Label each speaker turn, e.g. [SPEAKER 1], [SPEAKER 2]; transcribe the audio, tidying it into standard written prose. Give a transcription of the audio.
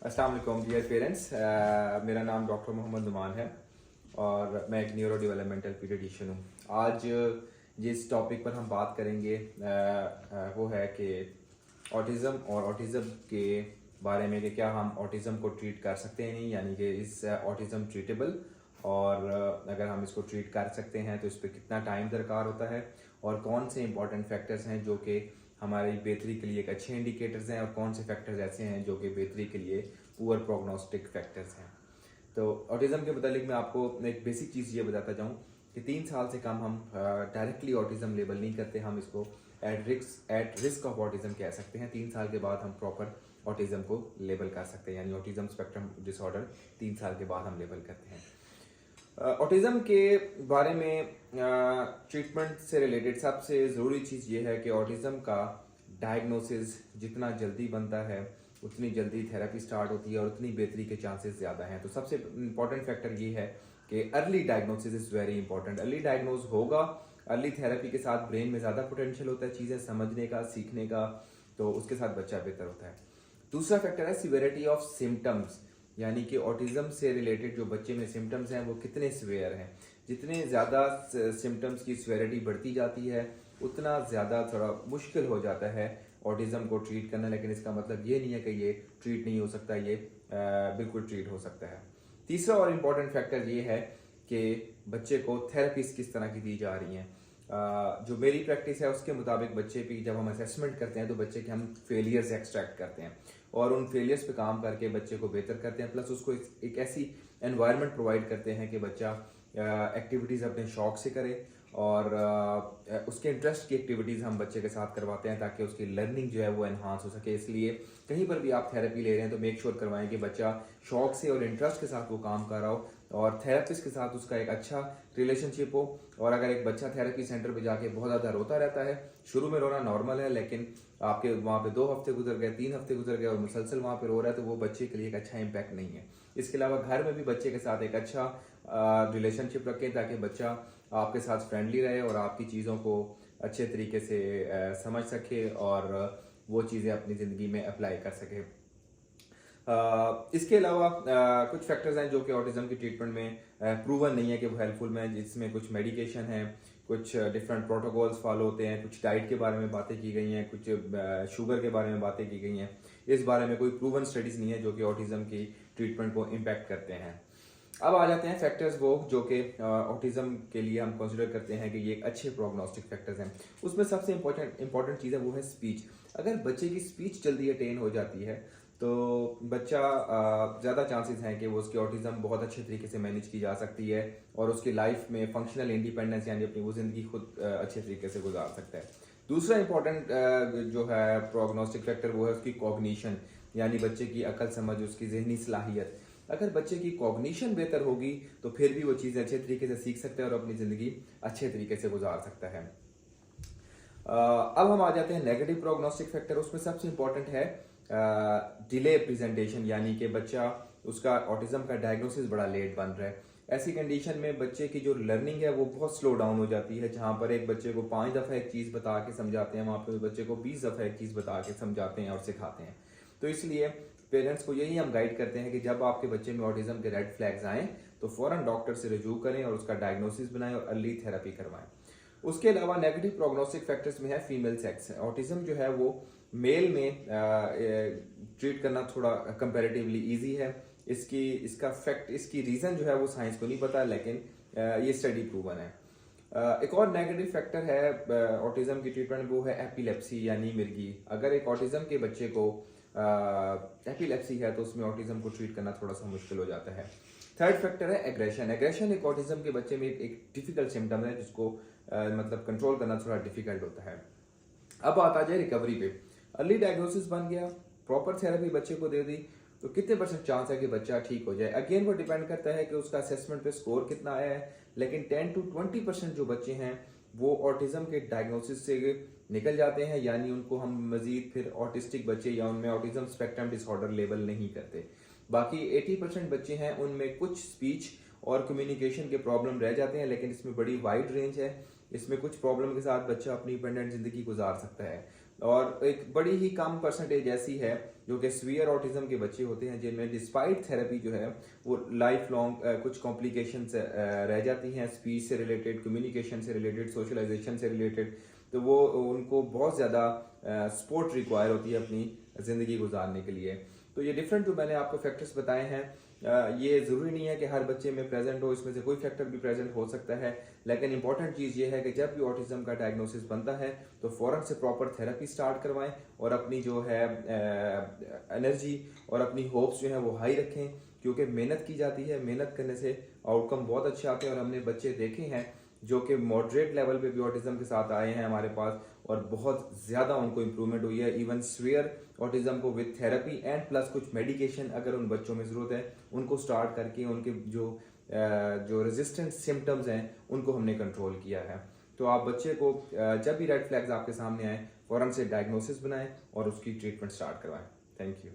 [SPEAKER 1] अस्सलाम वालेकुम dear parents. मेरा नाम डॉक्टर मोहम्मद नुमान है और मैं एक न्यूरो डेवलपमेंटल पीडियाट्रिशियन हूँ। आज जिस टॉपिक पर हम बात करेंगे वो है कि ऑटिज़म और ऑटिज़म के बारे में कि क्या हम ऑटिज़म को ट्रीट कर सकते हैं नहीं, यानी कि इस ऑटिज़म ट्रीटेबल और अगर हम इसको ट्रीट कर सकते हैं तो इस पर कितना टाइम दरकार होता है और कौन से इंपॉर्टेंट फैक्टर्स हैं जो कि हमारी बेहतरी के लिए एक अच्छे इंडिकेटर्स हैं और कौन से फैक्टर्स ऐसे हैं जो कि बेहतरी के लिए पुअर प्रोग्नोस्टिक फैक्टर्स हैं। तो ऑटिज़म के मतलब मैं आपको एक बेसिक चीज़ ये बताता जाऊँ कि 3 साल से कम हम डायरेक्टली ऑटिज़म लेबल नहीं करते, हम इसको एट रिस्क ऑफ ऑटिज़म कह सकते हैं। 3 साल के बाद हम प्रॉपर ऑटिज़म को लेबल कर सकते हैं, यानी ऑटिज़म स्पेक्ट्रम डिसऑर्डर 3 साल के बाद हम लेबल करते हैं। ऑटिज़म के बारे में ट्रीटमेंट से रिलेटेड सबसे ज़रूरी चीज़ ये है कि ऑटिज़म का डायग्नोसिस जितना जल्दी बनता है उतनी जल्दी थेरेपी स्टार्ट होती है और उतनी बेहतरी के चांसेस ज़्यादा हैं। तो सबसे इम्पॉर्टेंट फैक्टर ये है कि early diagnosis is very important. Early diagnose होगा, अर्ली थेरेपी के साथ ब्रेन में ज़्यादा पोटेंशियल होता है चीज़ें समझने का, सीखने का, तो उसके साथ बच्चा बेहतर होता है। दूसरा फैक्टर है सिवियरिटी ऑफ सिम्टम्स, यानी कि ऑटिज़म से रिलेटेड जो बच्चे में सिम्टम्स हैं वो कितने सिवियर हैं। जितने ज़्यादा सिम्टम्स की सिवियरिटी बढ़ती जाती है उतना ज़्यादा थोड़ा मुश्किल हो जाता है ऑटिज़म को ट्रीट करना, लेकिन इसका मतलब ये नहीं है कि ये ट्रीट नहीं हो सकता, ये बिल्कुल ट्रीट हो सकता है। तीसरा और इम्पॉर्टेंट फैक्टर ये है कि बच्चे को थेरेपीज किस तरह की दी जा रही हैं। जो मेरी प्रैक्टिस है उसके मुताबिक बच्चे की जब हम असेसमेंट करते हैं तो बच्चे के हम फेलियर्स एक्सट्रैक्ट करते हैं और उन फेलियर्स पे काम करके बच्चे को बेहतर करते हैं, प्लस उसको एक ऐसी एनवायरनमेंट प्रोवाइड करते हैं कि बच्चा एक्टिविटीज़ अपने शौक से करे और उसके इंटरेस्ट की एक्टिविटीज़ हम बच्चे के साथ करवाते हैं ताकि उसकी लर्निंग जो है वो एनहांस हो सके। इसलिए कहीं पर भी आप थेरेपी ले रहे हैं तो मेक श्योर करवाएं कि बच्चा शौक से और इंटरेस्ट के साथ वो काम कर रहा हो और थेरेपिस्ट के साथ उसका एक अच्छा रिलेशनशिप हो। और अगर एक बच्चा थेरेपी सेंटर पे जाके बहुत ज़्यादा रोता रहता है, शुरू में रोना नॉर्मल है, लेकिन आपके वहाँ पे 2 हफ्ते गुजर गए, 3 हफ्ते गुजर गए और मुसलसल वहाँ पे रो रहा है, तो वो बच्चे के लिए एक अच्छा इम्पैक्ट नहीं है। इसके अलावा घर में भी बच्चे के साथ एक अच्छा रिलेशनशिप रखें ताकि बच्चा आपके साथ फ्रेंडली रहे और आपकी चीज़ों को अच्छे तरीके से समझ सके और वो चीज़ें अपनी ज़िंदगी में अप्लाई कर सके। इसके अलावा कुछ फैक्टर्स हैं जो कि ऑटिज़म की ट्रीटमेंट में प्रूवन नहीं है कि वो हेल्पफुल में, जिसमें कुछ मेडिकेशन है, कुछ डिफरेंट प्रोटोकॉल्स फॉलो होते हैं, कुछ डाइट के बारे में बातें की गई हैं, कुछ शुगर के बारे में बातें की गई हैं। इस बारे में कोई प्रूवन स्टडीज़ नहीं है जो कि ऑटिज़म की ट्रीटमेंट को इम्पैक्ट करते हैं। अब आ जाते हैं फैक्टर्स वो जो कि ऑटिज़म के लिए हम कंसिडर करते हैं कि ये एक अच्छे प्रोग्नोस्टिक फैक्टर्स हैं। उसमें सबसे इंपॉर्टेंट चीज़ है वो है स्पीच। अगर बच्चे की स्पीच जल्दी अटेन हो जाती है तो बच्चा ज़्यादा चांसेस हैं कि वो उसकी ऑटिज़म बहुत अच्छे तरीके से मैनेज की जा सकती है और उसकी लाइफ में फंक्शनल इंडिपेंडेंस यानी अपनी वो ज़िंदगी खुद अच्छे तरीके से गुजार सकता है। दूसरा इंपॉर्टेंट जो है प्रोग्नोस्टिक फैक्टर वो है उसकी कॉग्निशन, यानी बच्चे की अकल समझ, उसकी जहनी सलाहियत। अगर बच्चे की कॉग्निशन बेहतर होगी तो फिर भी वो चीज़ें अच्छे तरीके से सीख सकता है और अपनी ज़िंदगी अच्छे तरीके से गुजार सकता है। अब हम आ जाते हैं नेगेटिव प्रोग्नोस्टिक फैक्टर। उसमें सबसे इंपॉर्टेंट है डिले प्रेजेंटेशन, यानी कि बच्चा उसका ऑटिज़म का डायग्नोसिस बड़ा लेट बन रहा है। ऐसी कंडीशन में बच्चे की जो लर्निंग है वो बहुत स्लो डाउन हो जाती है। जहाँ पर एक बच्चे को 5 दफ़ा एक चीज़ बता के समझाते हैं, वहाँ पर बच्चे को 20 दफ़ा एक चीज़ बता के समझाते हैं और सिखाते हैं। तो इसलिए पेरेंट्स को यही हम गाइड करते हैं कि जब आपके बच्चे में ऑटिज़म के रेड फ्लैग्स आएँ तो फ़ौरन डॉक्टर से रिजू करें और उसका डायग्नोसिस बनाएं और अर्ली थेरेपी करवाएं। उसके अलावा नेगेटिव प्रोग्नोस्टिक फैक्टर्स में है फीमेल सेक्स। ऑटिज़म जो है वो मेल में ट्रीट करना थोड़ा कंपैरेटिवली इजी है। इसकी रीज़न जो है वो साइंस को नहीं पता, लेकिन ये स्टडी प्रूवन है। एक और नेगेटिव फैक्टर है ऑटिज़म की ट्रीटमेंट, वो है एपिलेप्सी यानी मिर्गी। अगर एक ऑटिज़म के बच्चे को एपिलेप्सी है तो उसमें ऑटिज़म को ट्रीट करना थोड़ा सा मुश्किल हो जाता है। थर्ड फैक्टर है एग्रेशन। एग्रेशन एक ऑटिज़म के बच्चे में एक डिफिकल्ट सिम्टम है जिसको मतलब कंट्रोल करना थोड़ा डिफिकल्ट होता है। अब आता जाए रिकवरी पे। अर्ली डायग्नोसिस बन गया, प्रॉपर थेरेपी बच्चे को दे दी तो कितने परसेंट चांस है कि बच्चा ठीक हो जाए। अगेन वो डिपेंड करता है कि उसका असेसमेंट पे स्कोर कितना आया है, लेकिन 10 to 20% जो बच्चे हैं वो ऑटिज़म के डायग्नोसिस से निकल जाते हैं, यानी उनको हम मजीद फिर ऑटिस्टिक बच्चे या उनमें ऑटिज़म स्पेक्ट्रम डिसऑर्डर लेबल नहीं करते। बाकी 80% बच्चे हैं उनमें कुछ स्पीच और कम्युनिकेशन के प्रॉब्लम रह जाते हैं, लेकिन इसमें बड़ी वाइड रेंज है। इसमें कुछ प्रॉब्लम के साथ बच्चा अपनी इंडिपेंडेंट जिंदगी गुजार सकता है और एक बड़ी ही कम परसेंटेज ऐसी है जो कि सीवियर ऑटिज्म के बच्चे होते हैं, जिनमें डिस्पाइट थेरेपी जो है वो लाइफ लॉन्ग कुछ कॉम्प्लिकेशंस रह जाती हैं, स्पीच से रिलेटेड, कम्युनिकेशन से रिलेटेड, सोशलाइजेशन से रिलेटेड। तो वो उनको बहुत ज़्यादा सपोर्ट रिक्वायर होती है अपनी ज़िंदगी गुजारने के लिए। तो ये डिफरेंट जो मैंने आपको फैक्टर्स बताए हैं, ये ज़रूरी नहीं है कि हर बच्चे में प्रेजेंट हो, इसमें से कोई फैक्टर भी प्रेजेंट हो सकता है। लेकिन इंपॉर्टेंट चीज़ ये है कि जब भी ऑटिज़म का डायग्नोसिस बनता है तो फ़ौरन से प्रॉपर थेरेपी स्टार्ट करवाएं और अपनी जो है एनर्जी और अपनी होप्स जो है वो हाई रखें, क्योंकि मेहनत की जाती है, मेहनत करने से आउटकम बहुत अच्छे आते हैं। और हमने बच्चे देखे हैं जो कि मॉडरेट लेवल पे भी ऑटिज्म के साथ आए हैं हमारे पास, और बहुत ज़्यादा उनको इम्प्रूवमेंट हुई है। इवन सीवियर ऑटिज्म को विद थेरेपी एंड प्लस कुछ मेडिकेशन अगर उन बच्चों में ज़रूरत है, उनको स्टार्ट करके उनके जो रेजिस्टेंट सिम्टम्स हैं उनको हमने कंट्रोल किया है। तो आप बच्चे को जब भी रेड फ्लैग्स आपके सामने आए, फ़ौरन से डायग्नोसिस बनाएं और उसकी ट्रीटमेंट स्टार्ट करवाएं। Thank you.